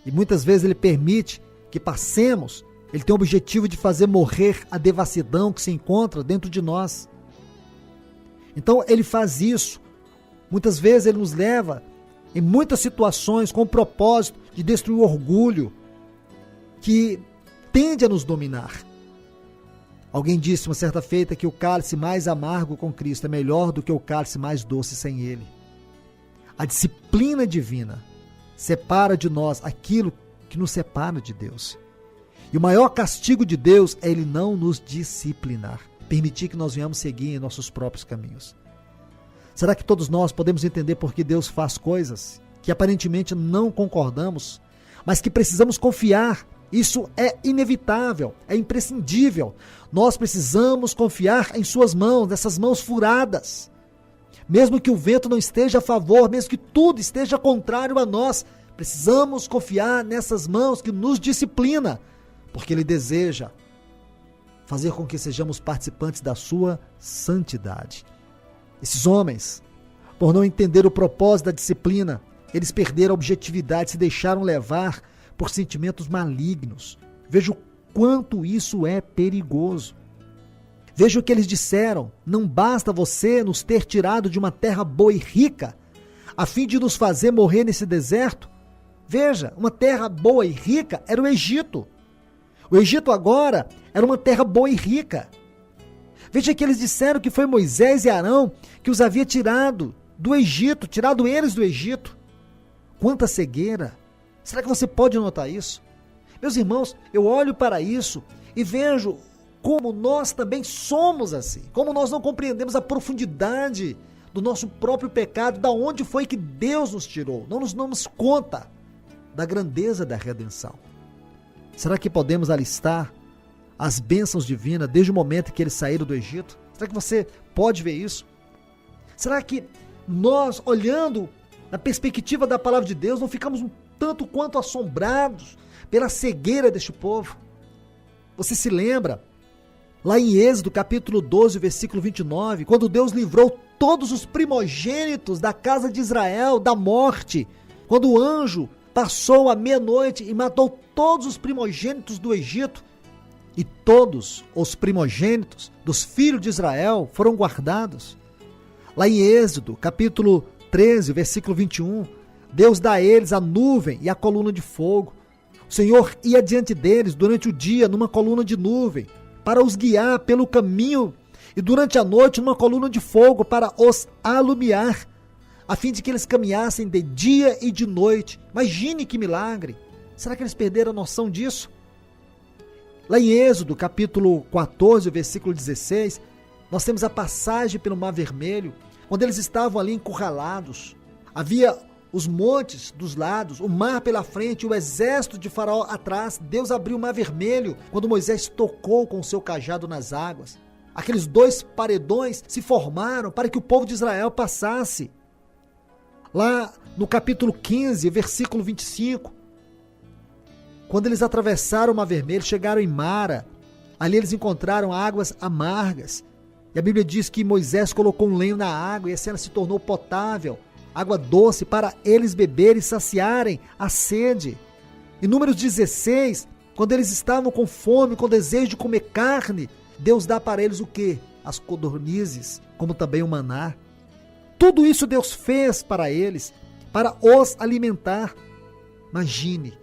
Speaker 1: e muitas vezes ele permite que passemos, ele tem o objetivo de fazer morrer a devassidão que se encontra dentro de nós. Então ele faz isso. Muitas vezes ele nos leva em muitas situações com o propósito de destruir o orgulho que tende a nos dominar. Alguém disse uma certa feita que o cálice mais amargo com Cristo é melhor do que o cálice mais doce sem ele. A disciplina divina separa de nós aquilo que nos separa de Deus. E o maior castigo de Deus é ele não nos disciplinar, permitir que nós venhamos seguir em nossos próprios caminhos. Será que todos nós podemos entender por que Deus faz coisas que aparentemente não concordamos, mas que precisamos confiar? Isso é inevitável, é imprescindível. Nós precisamos confiar em suas mãos, nessas mãos furadas. Mesmo que o vento não esteja a favor, mesmo que tudo esteja contrário a nós, precisamos confiar nessas mãos que nos disciplina, porque Ele deseja fazer com que sejamos participantes da sua santidade. Esses homens, por não entender o propósito da disciplina, eles perderam a objetividade, se deixaram levar por sentimentos malignos. Veja o quanto isso é perigoso. Veja o que eles disseram: não basta você nos ter tirado de uma terra boa e rica, a fim de nos fazer morrer nesse deserto. Veja, uma terra boa e rica era o Egito. O Egito agora era uma terra boa e rica. Veja que eles disseram que foi Moisés e Arão que os havia tirado do Egito, tirado eles do Egito. Quanta cegueira! Será que você pode notar isso? Meus irmãos, eu olho para isso e vejo como nós também somos assim, como nós não compreendemos a profundidade do nosso próprio pecado, da onde foi que Deus nos tirou, não nos damos conta da grandeza da redenção. Será que podemos alistar as bênçãos divinas desde o momento em que eles saíram do Egito? Será que você pode ver isso? Será que nós, olhando na perspectiva da palavra de Deus, não ficamos um tanto quanto assombrados pela cegueira deste povo? Você se lembra, lá em Êxodo capítulo 12, versículo 29, quando Deus livrou todos os primogênitos da casa de Israel da morte, quando o anjo passou à meia-noite e matou todos os primogênitos do Egito, e todos os primogênitos dos filhos de Israel foram guardados. Lá em Êxodo capítulo 13, versículo 21, Deus dá a eles a nuvem e a coluna de fogo. O Senhor ia diante deles durante o dia numa coluna de nuvem para os guiar pelo caminho, e durante a noite numa coluna de fogo para os alumiar, a fim de que eles caminhassem de dia e de noite. Imagine que milagre! Será que eles perderam a noção disso? Lá em Êxodo capítulo 14, versículo 16, nós temos a passagem pelo Mar Vermelho, quando eles estavam ali encurralados. Havia os montes dos lados, o mar pela frente, o exército de Faraó atrás. Deus abriu o Mar Vermelho quando Moisés tocou com o seu cajado nas águas. Aqueles dois paredões se formaram para que o povo de Israel passasse. Lá no capítulo 15, versículo 25, quando eles atravessaram o Mar Vermelho, chegaram em Mara. Ali eles encontraram águas amargas. E a Bíblia diz que Moisés colocou um lenho na água e essa se tornou potável, água doce para eles beberem e saciarem a sede. Em Números 16, quando eles estavam com fome, com desejo de comer carne, Deus dá para eles o quê? As codornizes, como também o maná. Tudo isso Deus fez para eles, para os alimentar. Imagine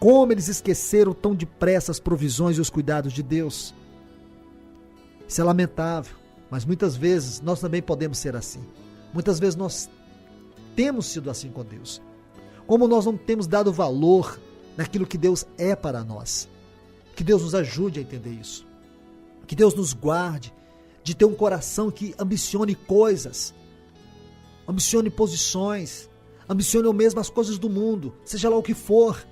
Speaker 1: como eles esqueceram tão depressa as provisões e os cuidados de Deus. Isso é lamentável, mas muitas vezes nós também podemos ser assim. Muitas vezes nós temos sido assim com Deus. Como nós não temos dado valor naquilo que Deus é para nós. Que Deus nos ajude a entender isso. Que Deus nos guarde de ter um coração que ambicione coisas, ambicione posições, ambicione ou mesmo as coisas do mundo, seja lá o que for.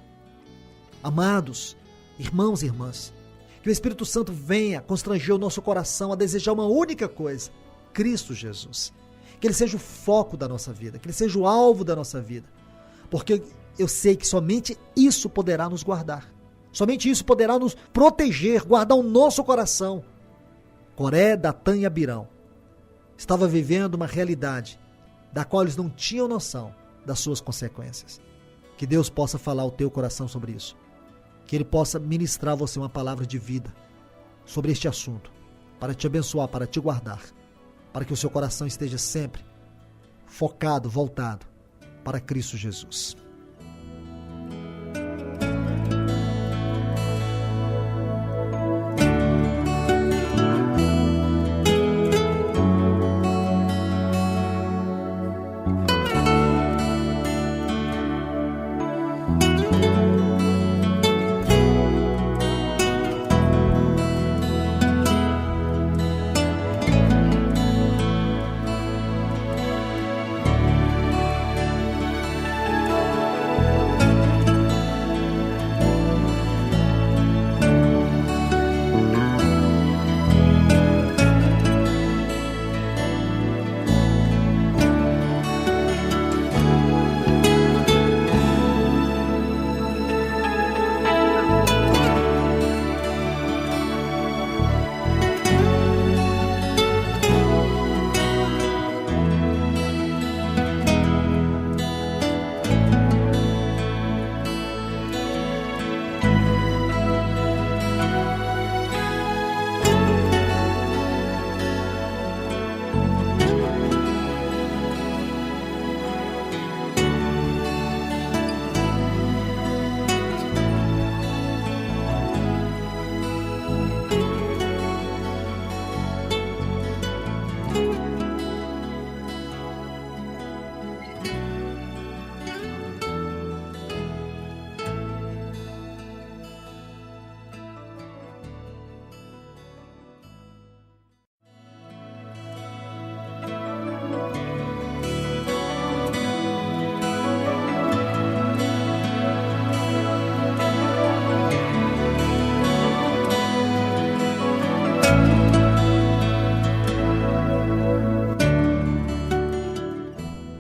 Speaker 1: Amados, irmãos e irmãs, que o Espírito Santo venha constranger o nosso coração a desejar uma única coisa: Cristo Jesus. Que Ele seja o foco da nossa vida, que Ele seja o alvo da nossa vida, porque eu sei que somente isso poderá nos guardar. Somente isso poderá nos proteger, guardar o nosso coração. Coré, Datã e Abirão estava vivendo uma realidade da qual eles não tinham noção das suas consequências. Que Deus possa falar ao teu coração sobre isso. Que Ele possa ministrar a você uma palavra de vida sobre este assunto, para te abençoar, para te guardar, para que o seu coração esteja sempre focado, voltado para Cristo Jesus.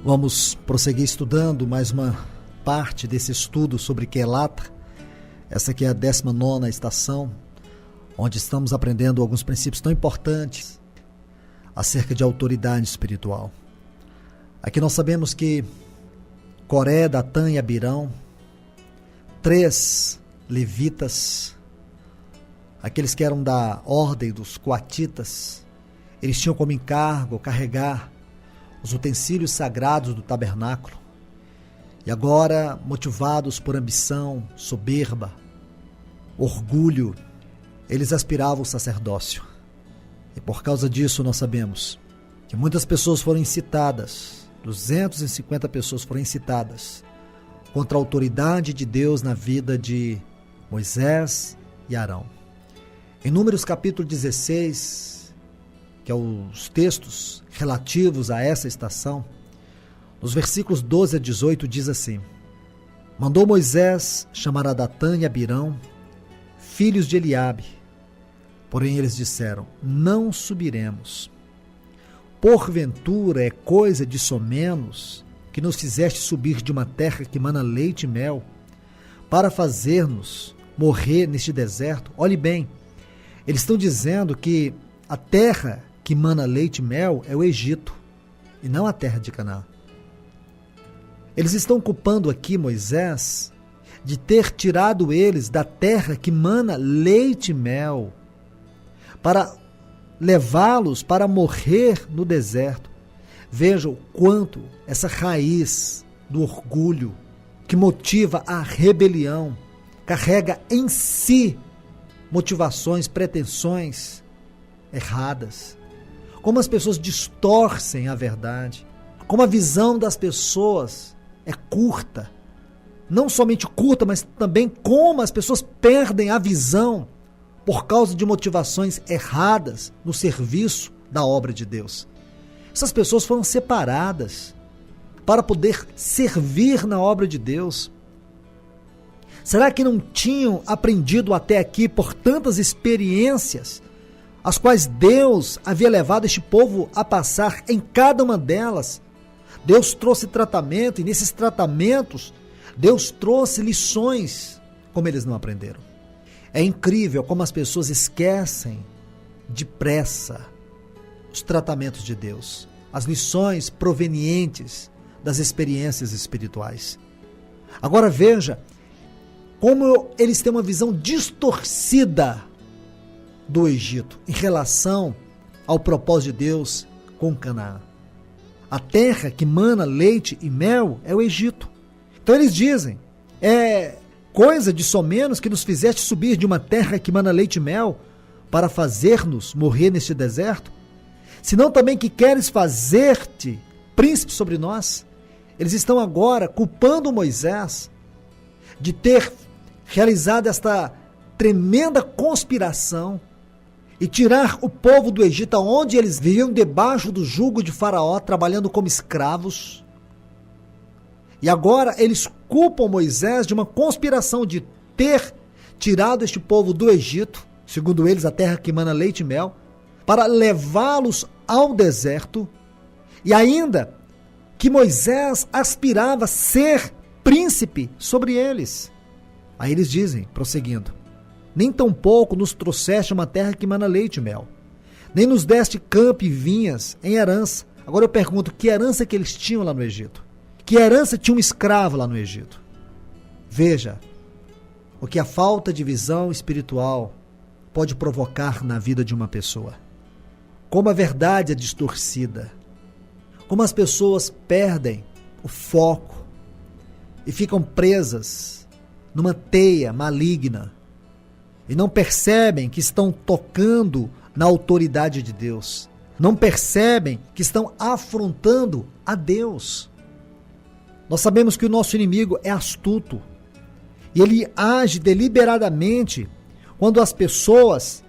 Speaker 1: Vamos prosseguir estudando mais uma parte desse estudo sobre Quelata. Essa aqui é a 19ª estação, onde estamos aprendendo alguns princípios tão importantes acerca de autoridade espiritual. Aqui nós sabemos que Coré, Datã e Abirão, 3 levitas, aqueles que eram da ordem dos coatitas, eles tinham como encargo carregar os utensílios sagrados do tabernáculo. E agora, motivados por ambição, soberba, orgulho, eles aspiravam o sacerdócio. E por causa disso nós sabemos que muitas pessoas foram incitadas, 250 pessoas foram incitadas contra a autoridade de Deus na vida de Moisés e Arão. Em Números capítulo 16, que é os textos relativos a essa estação, nos versículos 12 a 18 diz assim: Mandou Moisés chamar a Datã e Abirão, filhos de Eliabe. Porém eles disseram: Não subiremos. Porventura é coisa de somenos que nos fizeste subir de uma terra que mana leite e mel, para fazer-nos morrer neste deserto? Olhe bem, eles estão dizendo que a terra que mana leite e mel é o Egito, e não a terra de Canaã. Eles estão culpando aqui Moisés de ter tirado eles da terra que mana leite e mel, para levá-los para morrer no deserto. Vejam o quanto essa raiz do orgulho, que motiva a rebelião, carrega em si motivações, pretensões erradas. Como as pessoas distorcem a verdade, como a visão das pessoas é curta, não somente curta, mas também como as pessoas perdem a visão por causa de motivações erradas no serviço da obra de Deus. Essas pessoas foram separadas para poder servir na obra de Deus. Será que não tinham aprendido até aqui por tantas experiências as quais Deus havia levado este povo a passar? Em cada uma delas, Deus trouxe tratamento, e nesses tratamentos, Deus trouxe lições, como eles não aprenderam. É incrível como as pessoas esquecem depressa os tratamentos de Deus, as lições provenientes das experiências espirituais. Agora veja como eles têm uma visão distorcida do Egito em relação ao propósito de Deus com Canaã. A terra que mana leite e mel é o Egito. Então eles dizem, é coisa de somenos que nos fizeste subir de uma terra que mana leite e mel para fazer-nos morrer neste deserto? Senão também que queres fazer-te príncipe sobre nós? Eles estão agora culpando Moisés de ter realizado esta tremenda conspiração e tirar o povo do Egito, onde eles viviam debaixo do jugo de Faraó, trabalhando como escravos. E agora eles culpam Moisés de uma conspiração de ter tirado este povo do Egito, segundo eles, a terra que mana leite e mel, para levá-los ao deserto, e ainda que Moisés aspirava a ser príncipe sobre eles. Aí eles dizem, prosseguindo, nem tampouco nos trouxeste uma terra que mana leite e mel, nem nos deste campo e vinhas em herança. Agora eu pergunto, que herança que eles tinham lá no Egito? Que herança tinha um escravo lá no Egito? Veja o que a falta de visão espiritual pode provocar na vida de uma pessoa. Como a verdade é distorcida, como as pessoas perdem o foco e ficam presas numa teia maligna e não percebem que estão tocando na autoridade de Deus, não percebem que estão afrontando a Deus. Nós sabemos que o nosso inimigo é astuto e ele age deliberadamente quando as pessoas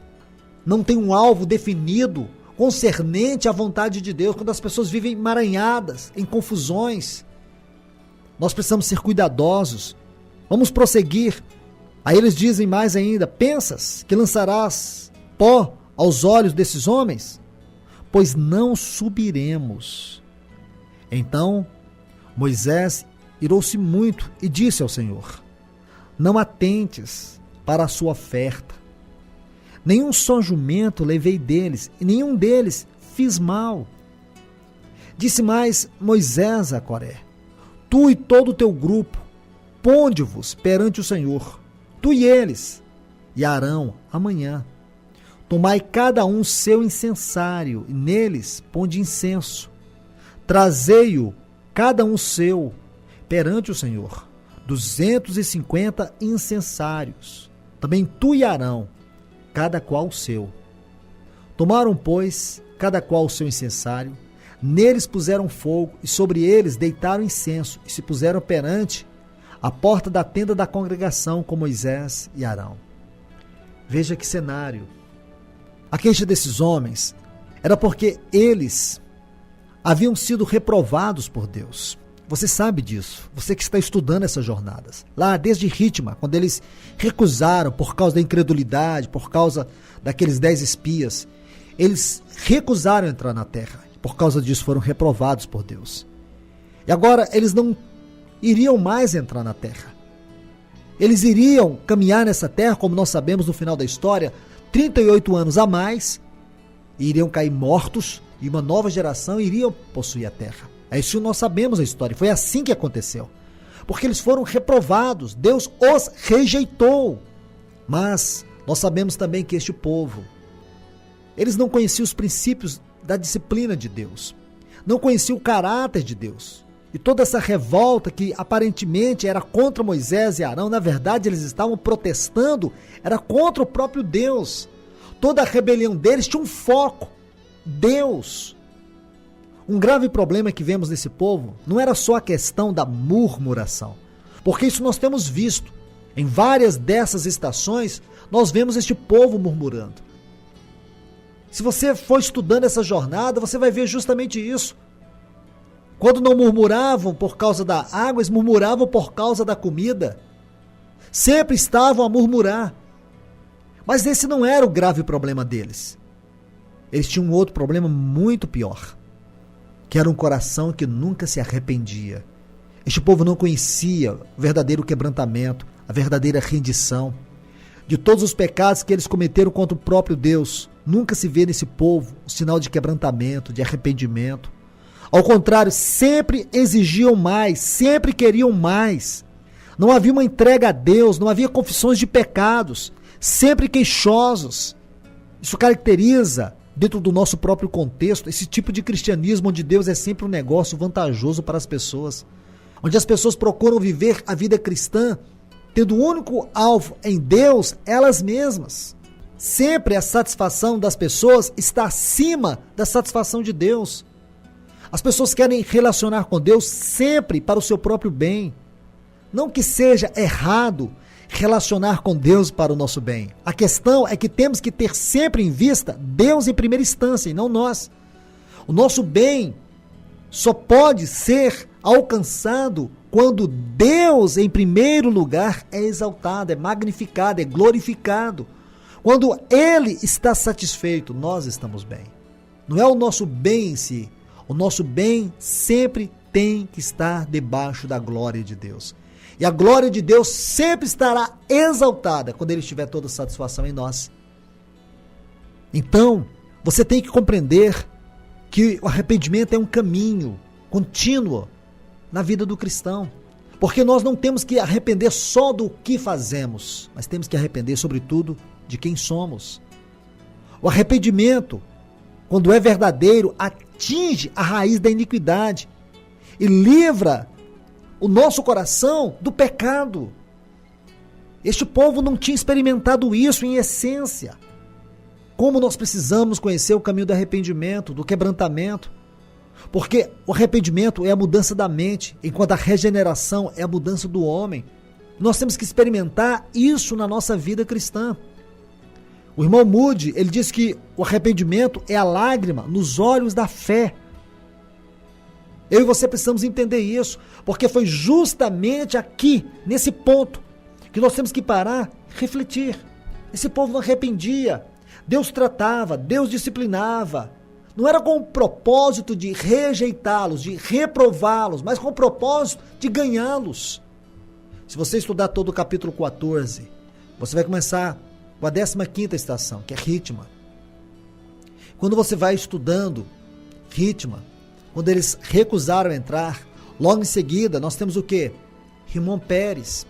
Speaker 1: não têm um alvo definido concernente à vontade de Deus, quando as pessoas vivem emaranhadas, em confusões. Nós precisamos ser cuidadosos. Vamos prosseguir. Aí eles dizem mais ainda, pensas que lançarás pó aos olhos desses homens? Pois não subiremos. Então Moisés irou-se muito e disse ao Senhor, não atentes para a sua oferta. Nenhum só jumento levei deles, e nenhum deles fiz mal. Disse mais Moisés a Coré, tu e todo o teu grupo, ponde-vos perante o Senhor, tu e eles, e Arão amanhã. Tomai cada um seu incensário, e neles ponde incenso. Trazei-o, cada um seu, perante o Senhor, 250 incensários. Também tu e Arão, cada qual o seu. Tomaram, pois, cada qual o seu incensário, neles puseram fogo, e sobre eles deitaram incenso, e se puseram perante a porta da tenda da congregação com Moisés e Arão. Veja que cenário. A queixa desses homens era porque eles haviam sido reprovados por Deus. Você sabe disso, você que está estudando essas jornadas. Lá desde Ritma, quando eles recusaram por causa da incredulidade, por causa daqueles 10 espias, eles recusaram entrar na terra. Por causa disso foram reprovados por Deus. E agora eles não iriam mais entrar na terra. Eles iriam caminhar nessa terra, como nós sabemos no final da história, 38 anos a mais, e iriam cair mortos, e uma nova geração iria possuir a terra. É isso que nós sabemos a história. Foi assim que aconteceu. Porque eles foram reprovados. Deus os rejeitou. Mas nós sabemos também que este povo, eles não conheciam os princípios da disciplina de Deus. Não conheciam o caráter de Deus. E toda essa revolta que aparentemente era contra Moisés e Arão, na verdade eles estavam protestando, era contra o próprio Deus. Toda a rebelião deles tinha um foco. Deus. Um grave problema que vemos nesse povo não era só a questão da murmuração, porque isso nós temos visto. Em várias dessas estações, nós vemos este povo murmurando. Se você for estudando essa jornada, você vai ver justamente isso. Quando não murmuravam por causa da água, eles murmuravam por causa da comida. Sempre estavam a murmurar. Mas esse não era o grave problema deles. Eles tinham um outro problema muito pior, que era um coração que nunca se arrependia. Este povo não conhecia o verdadeiro quebrantamento, a verdadeira rendição. de todos os pecados que eles cometeram contra o próprio Deus, nunca se vê nesse povo um sinal de quebrantamento, de arrependimento. Ao contrário, sempre exigiam mais, sempre queriam mais. Não havia uma entrega a Deus, não havia confissões de pecados, sempre queixosos. Isso caracteriza, dentro do nosso próprio contexto, esse tipo de cristianismo onde Deus é sempre um negócio vantajoso para as pessoas, onde as pessoas procuram viver a vida cristã tendo o único alvo em Deus, elas mesmas. Sempre a satisfação das pessoas está acima da satisfação de Deus. As pessoas querem relacionar com Deus sempre para o seu próprio bem. Não que seja errado relacionar com Deus para o nosso bem. A questão é que temos que ter sempre em vista Deus em primeira instância e não nós. O nosso bem só pode ser alcançado quando Deus, em primeiro lugar, é exaltado, é magnificado, é glorificado. Quando Ele está satisfeito, nós estamos bem. Não é o nosso bem em si. O nosso bem sempre tem que estar debaixo da glória de Deus. E a glória de Deus sempre estará exaltada quando Ele tiver toda satisfação em nós. Então, você tem que compreender que o arrependimento é um caminho contínuo na vida do cristão. Porque nós não temos que arrepender só do que fazemos, mas temos que arrepender, sobretudo, de quem somos. O arrependimento, quando é verdadeiro, atinge a raiz da iniquidade e livra o nosso coração do pecado. Este povo não tinha experimentado isso em essência. Como nós precisamos conhecer o caminho do arrependimento, do quebrantamento. Porque o arrependimento é a mudança da mente, enquanto a regeneração é a mudança do homem. Nós temos que experimentar isso na nossa vida cristã. O irmão Moody, ele diz que o arrependimento é a lágrima nos olhos da fé. Eu e você precisamos entender isso, porque foi justamente aqui, nesse ponto, que nós temos que parar e refletir. Esse povo não arrependia. Deus tratava, Deus disciplinava. Não era com o propósito de rejeitá-los, de reprová-los, mas com o propósito de ganhá-los. Se você estudar todo o capítulo 14, você vai começar com a 15ª estação, que é Ritma. Quando você vai estudando Ritma, quando eles recusaram entrar, logo em seguida nós temos o quê? Rimon Pérez,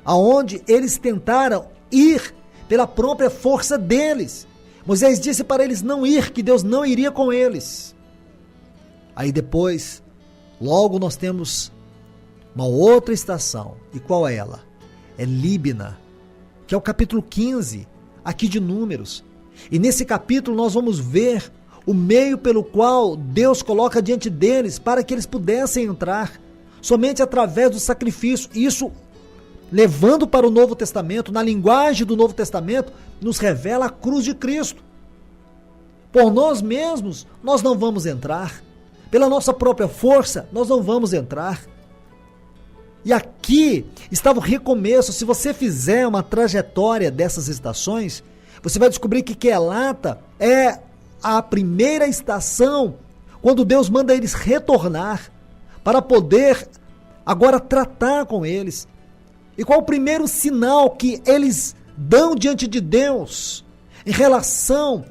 Speaker 1: aonde eles tentaram ir pela própria força deles. Moisés disse para eles não ir, que Deus não iria com eles. Aí depois, logo nós temos uma outra estação. E qual é ela? É Líbina, que é o capítulo 15, aqui de Números. E nesse capítulo nós vamos ver o meio pelo qual Deus coloca diante deles para que eles pudessem entrar, somente através do sacrifício. Isso, levando para o Novo Testamento, na linguagem do Novo Testamento, nos revela a cruz de Cristo. Por nós mesmos, nós não vamos entrar. Pela nossa própria força, nós não vamos entrar. E aqui estava o recomeço. Se você fizer uma trajetória dessas estações, você vai descobrir que Quelata é a primeira estação, quando Deus manda eles retornar, para poder agora tratar com eles. E qual o primeiro sinal que eles dão diante de Deus em relação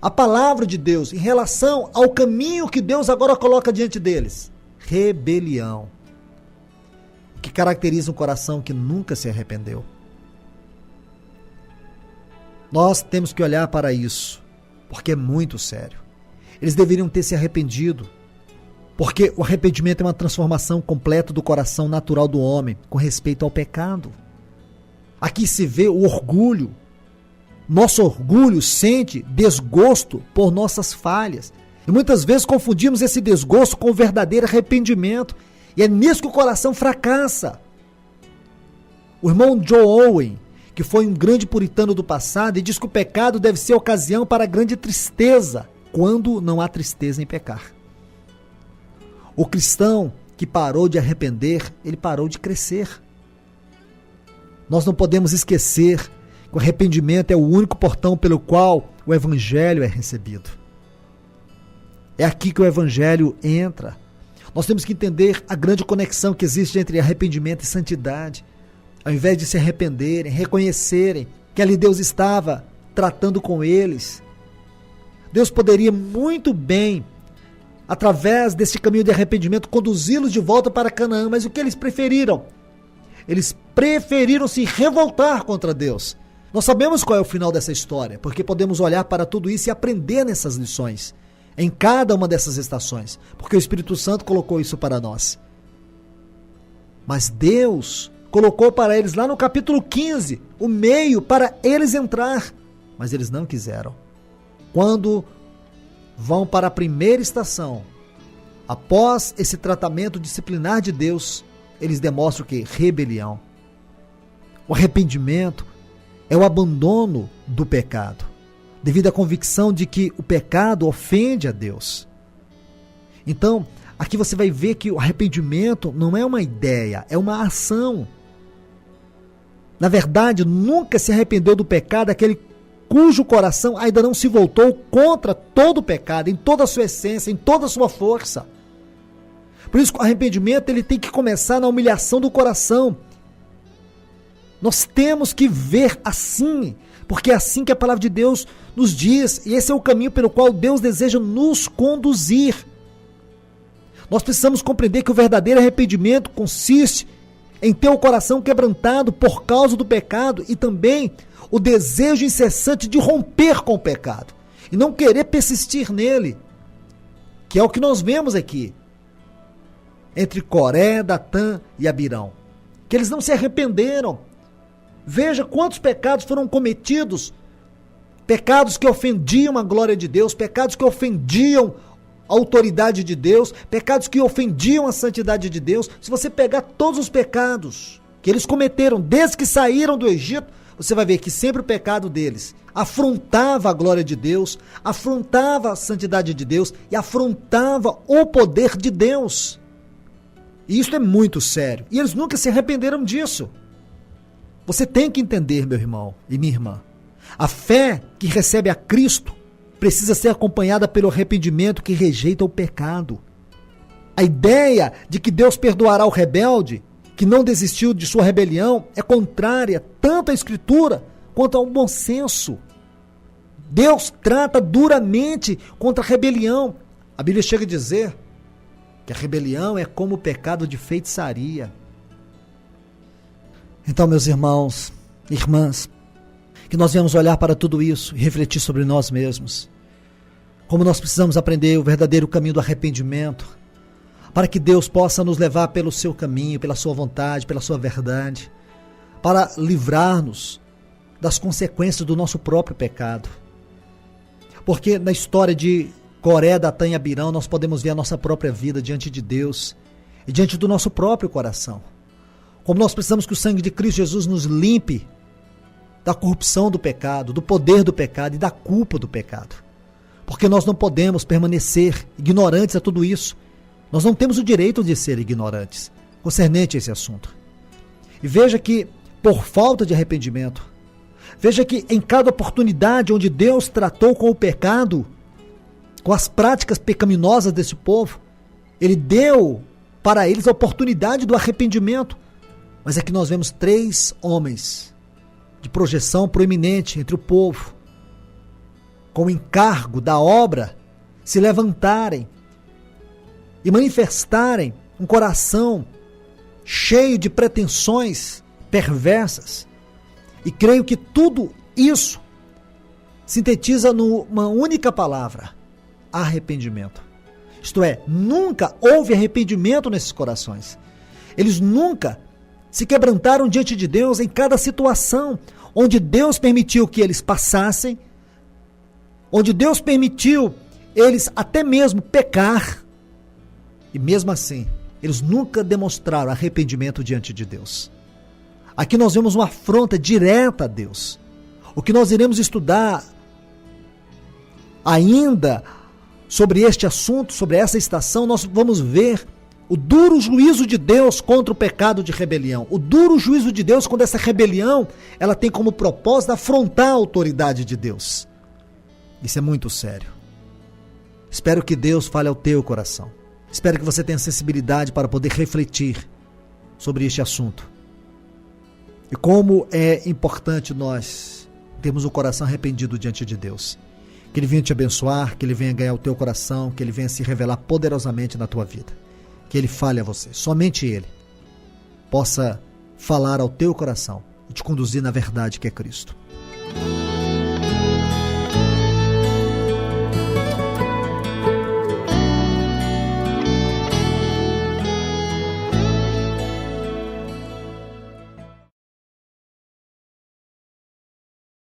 Speaker 1: à palavra de Deus, em relação ao caminho que Deus agora coloca diante deles? Rebelião. O que caracteriza um coração que nunca se arrependeu. Nós temos que olhar para isso, porque é muito sério. Eles deveriam ter se arrependido, porque o arrependimento é uma transformação completa do coração natural do homem com respeito ao pecado. Aqui se vê o orgulho. Nosso orgulho sente desgosto por nossas falhas. E muitas vezes confundimos esse desgosto com o verdadeiro arrependimento. E é nisso que o coração fracassa. O irmão John Owen, que foi um grande puritano do passado, e diz que o pecado deve ser ocasião para grande tristeza, quando não há tristeza em pecar. O cristão que parou de arrepender, ele parou de crescer. Nós não podemos esquecer que o arrependimento é o único portão pelo qual o evangelho é recebido. É aqui que o evangelho entra. Nós temos que entender a grande conexão que existe entre arrependimento e santidade. ao invés de se arrependerem, reconhecerem que ali Deus estava tratando com eles, Deus poderia muito bem, através desse caminho de arrependimento, conduzi-los de volta para Canaã, mas o que eles preferiram? Eles preferiram se revoltar contra Deus. Nós sabemos qual é o final dessa história, porque podemos olhar para tudo isso e aprender nessas lições, em cada uma dessas estações, porque o Espírito Santo colocou isso para nós. Mas Deus colocou para eles lá no capítulo 15, o meio para eles entrar, mas eles não quiseram. Quando vão para a primeira estação, após esse tratamento disciplinar de Deus, eles demonstram que rebelião. O arrependimento é o abandono do pecado, devido à convicção de que o pecado ofende a Deus. Então, aqui você vai ver que o arrependimento não é uma ideia, é uma ação. Na verdade, nunca se arrependeu do pecado aquele cujo coração ainda não se voltou contra todo o pecado, em toda a sua essência, em toda a sua força. Por isso, o arrependimento ele tem que começar na humilhação do coração. Nós temos que ver assim, porque é assim que a palavra de Deus nos diz, e esse é o caminho pelo qual Deus deseja nos conduzir. Nós precisamos compreender que o verdadeiro arrependimento consiste em ter o coração quebrantado por causa do pecado e também o desejo incessante de romper com o pecado e não querer persistir nele, que é o que nós vemos aqui entre Coré, Datã e Abirão, que eles não se arrependeram. Veja quantos pecados foram cometidos, pecados que ofendiam a glória de Deus, pecados que ofendiam a autoridade de Deus, pecados que ofendiam a santidade de Deus. Se você pegar todos os pecados que eles cometeram desde que saíram do Egito, você vai ver que sempre o pecado deles afrontava a glória de Deus, afrontava a santidade de Deus e afrontava o poder de Deus. E isso é muito sério. E eles nunca se arrependeram disso. Você tem que entender, meu irmão e minha irmã, a fé que recebe a Cristo precisa ser acompanhada pelo arrependimento que rejeita o pecado. A ideia de que Deus perdoará o rebelde, que não desistiu de sua rebelião, é contrária tanto à Escritura quanto ao bom senso. Deus trata duramente contra a rebelião. A Bíblia chega a dizer que a rebelião é como o pecado de feitiçaria. Então, meus irmãos e irmãs, que nós venhamos olhar para tudo isso e refletir sobre nós mesmos. Como nós precisamos aprender o verdadeiro caminho do arrependimento, para que Deus possa nos levar pelo seu caminho, pela sua vontade, pela sua verdade, para livrar-nos das consequências do nosso próprio pecado. Porque na história de Coré, Datã e Abirão, nós podemos ver a nossa própria vida diante de Deus e diante do nosso próprio coração. Como nós precisamos que o sangue de Cristo Jesus nos limpe da corrupção do pecado, do poder do pecado e da culpa do pecado. Porque nós não podemos permanecer ignorantes a tudo isso. Nós não temos o direito de ser ignorantes concernente a esse assunto. E veja que, por falta de arrependimento, veja que em cada oportunidade onde Deus tratou com o pecado, com as práticas pecaminosas desse povo, Ele deu para eles a oportunidade do arrependimento. Mas aqui nós vemos 3 homens de projeção proeminente entre o povo, com o encargo da obra, se levantarem e manifestarem um coração cheio de pretensões perversas. E creio que tudo isso sintetiza numa única palavra: arrependimento. Isto é, nunca houve arrependimento nesses corações. Eles nunca se quebrantaram diante de Deus em cada situação onde Deus permitiu que eles passassem, onde Deus permitiu eles até mesmo pecar, e mesmo assim, eles nunca demonstraram arrependimento diante de Deus. Aqui nós vemos uma afronta direta a Deus. O que nós iremos estudar ainda sobre este assunto, sobre essa estação, nós vamos ver o duro juízo de Deus contra o pecado de rebelião. O duro juízo de Deus quando essa rebelião, ela tem como propósito afrontar a autoridade de Deus. Isso é muito sério. Espero que Deus fale ao teu coração. Espero que você tenha sensibilidade para poder refletir sobre este assunto. E como é importante nós termos o coração arrependido diante de Deus. Que Ele venha te abençoar, que Ele venha ganhar o teu coração, que Ele venha se revelar poderosamente na tua vida. Que Ele fale a você, somente Ele possa falar ao teu coração e te conduzir na verdade que é Cristo.